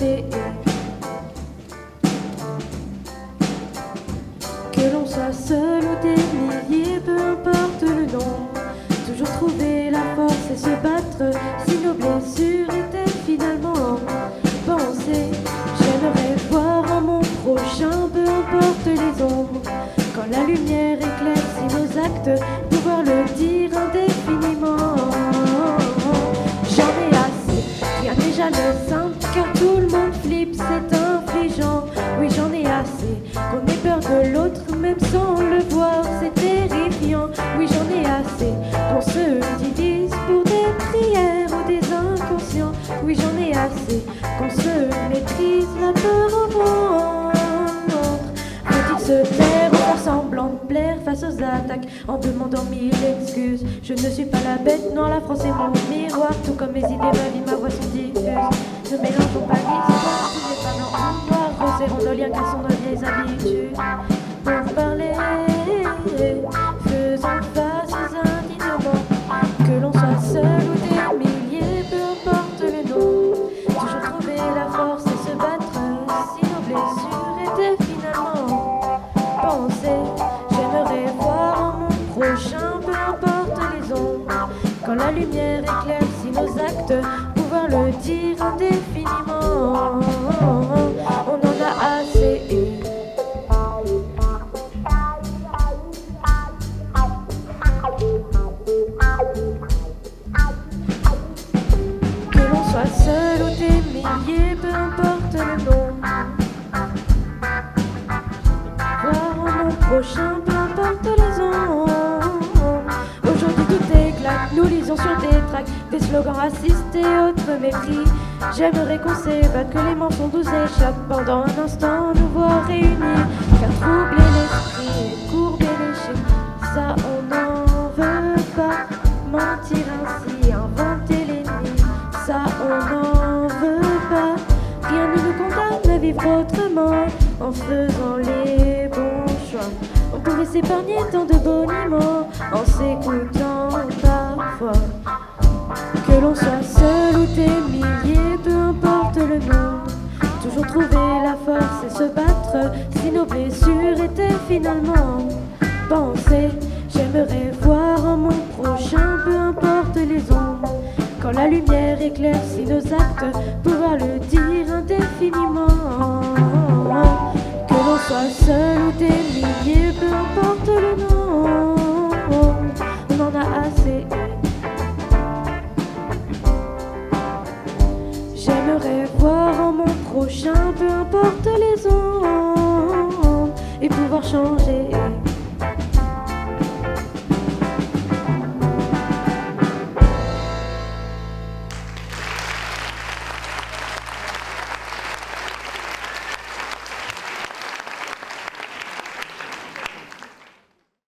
assez. Que l'on soit seul ou des milliers, peu importe le nombre, toujours trouver la force et se battre si nos blessures étaient finalement pensées. J'aimerais voir en mon prochain, peu importe les ombres, quand la lumière éclaircit nos actes, pouvoir le dire indéfiniment. J'en ai assez, rien n'est jamais simple, car tout le monde flippe, c'est infligeant. Oui, j'en ai assez, qu'on ait peur de l'autre, même sans le voir, c'est terrifiant. Oui, j'en ai assez, qu'on se divise pour des prières ou des inconscients. Oui, j'en ai assez, qu'on se maîtrise, la peur au ventre. Faut-il se taire ou faire semblant de plaire face aux attaques en demandant mille excuses? Je ne suis pas la bête noire, la France est mon miroir, tout comme mes idées, ma vie, ma voix sont diffuses. Ne mélangeons pas l'histoire, tous les femmes en noir, resserrons nos liens, cassons nos vieilles habitudes. Pour parler, faisons face aux indignements. Que l'on soit seul ou des milliers, peu importe le nom, toujours trouver la force et se battre si nos blessures étaient finalement pensées. J'aimerais voir en mon prochain, peu importe les ombres, quand la lumière éclaircit nos actes, pouvoir le dire indéfiniment. On en a assez. Que l'on soit seul ou des milliers, peu importe le nombre, voir en mon prochain, peu importe les ombres. Aujourd'hui tout éclate, nous lisons sur des tracts des slogans racistes et autres mépris. J'aimerais qu'on s'évade, que les mensonges nous échappent pendant un instant, nous voir réunis. Car troubler l'esprit et courber les chiens, ça on n'en veut pas. Mentir ainsi, inventer l'ennemi, ça on n'en veut pas. Rien ne nous condamne à vivre autrement en faisant les bons choix. On pourrait s'épargner tant de boniments en s'écoutant parfois. Que l'on soit seul ou des milliers, peu importe le nombre, toujours trouver la force et se battre si nos blessures étaient finalement pensées. J'aimerais voir en mon prochain, peu importe les ombres, quand la lumière éclaircit nos actes, pouvoir le dire indéfiniment. Que l'on soit seul ou des milliers, peu importe le nom, on en a assez. J'aimerais voir en mon prochain, peu importe les ondes, et pouvoir changer.